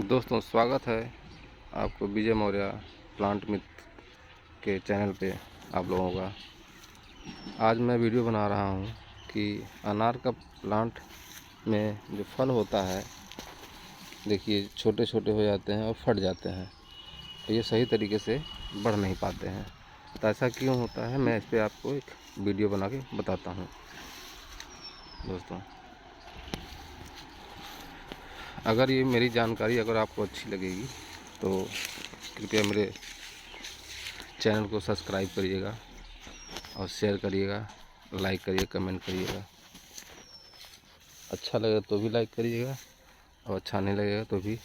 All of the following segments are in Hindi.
दोस्तों, स्वागत है आपको विजय मौर्य प्लांट मित्र के चैनल पे आप लोगों का। आज मैं वीडियो बना रहा हूँ कि अनार का प्लांट में जो फल होता है, देखिए छोटे छोटे हो जाते हैं और फट जाते हैं, तो ये सही तरीके से बढ़ नहीं पाते हैं। तो ऐसा क्यों होता है, मैं इस पर आपको एक वीडियो बना के बताता हूँ। दोस्तों, अगर ये मेरी जानकारी अगर आपको अच्छी लगेगी तो कृपया मेरे चैनल को सब्सक्राइब करिएगा और शेयर करिएगा, लाइक करिए, कमेंट करिएगा। अच्छा लगे तो भी लाइक करिएगा और अच्छा नहीं लगेगा तो भी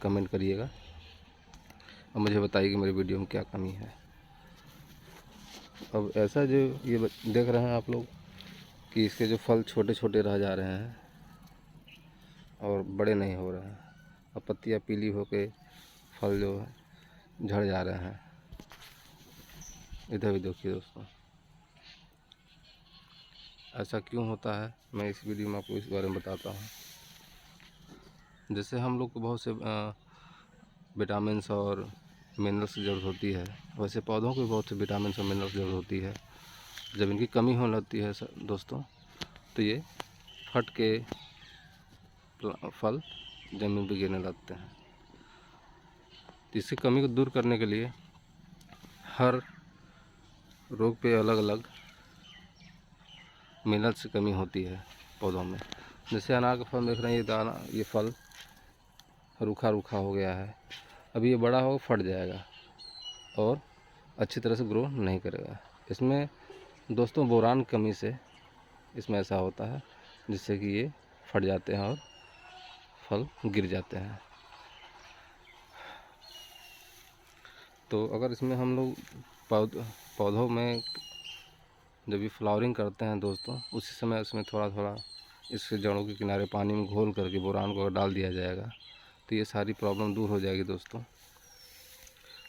कमेंट करिएगा और मुझे बताइए कि मेरी वीडियो में क्या कमी है। अब ऐसा जो ये देख रहे हैं आप लोग कि इसके जो फल छोटे छोटे रह जा रहे हैं और बड़े नहीं हो रहे हैं, और पत्तियाँ पीली होके फल जो है झड़ जा रहे हैं। इधर भी देखिए दोस्तों, ऐसा क्यों होता है मैं इस वीडियो में आपको इस बारे में बताता हूँ। जैसे हम लोग को बहुत से विटामिन्स और मिनरल्स की ज़रूरत होती है, वैसे पौधों को भी बहुत से विटामिन्स और मिनरल्स की ज़रूरत होती है। जब इनकी कमी होने लगती है दोस्तों, तो ये फट के फल ज़मीन पर गिरने लगते हैं। तो इसकी कमी को दूर करने के लिए हर रोग पे अलग अलग मिनरल्स की कमी होती है पौधों में। जैसे अनार का फल देख रहे हैं, ये दाना, ये फल रूखा रूखा हो गया है। अभी ये बड़ा हो फट जाएगा और अच्छी तरह से ग्रो नहीं करेगा। इसमें दोस्तों बोरान कमी से इसमें ऐसा होता है, जिससे कि ये फट जाते हैं और फल गिर जाते हैं। तो अगर इसमें हम लोग पौधों में जब भी फ्लावरिंग करते हैं दोस्तों, उसी समय उसमें थोड़ा थोड़ा इसके जड़ों के किनारे पानी में घोल करके बोरान को अगर डाल दिया जाएगा तो ये सारी प्रॉब्लम दूर हो जाएगी दोस्तों।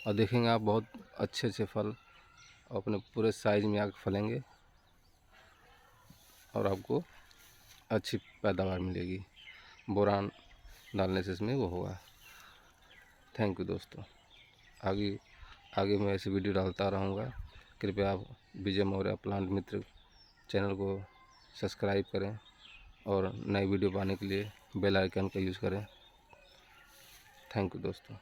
और देखेंगे आप बहुत अच्छे अच्छे फल अपने पूरे साइज में आकर फलेंगे और आपको अच्छी पैदावार मिलेगी। बोरान डालने से इसमें वो होगा। थैंक यू दोस्तों। आगे आगे मैं ऐसी वीडियो डालता रहूँगा। कृपया आप विजय मौर्य प्लांट मित्र चैनल को सब्सक्राइब करें और नई वीडियो पाने के लिए बेल आइकन का यूज़ करें। थैंक यू दोस्तों।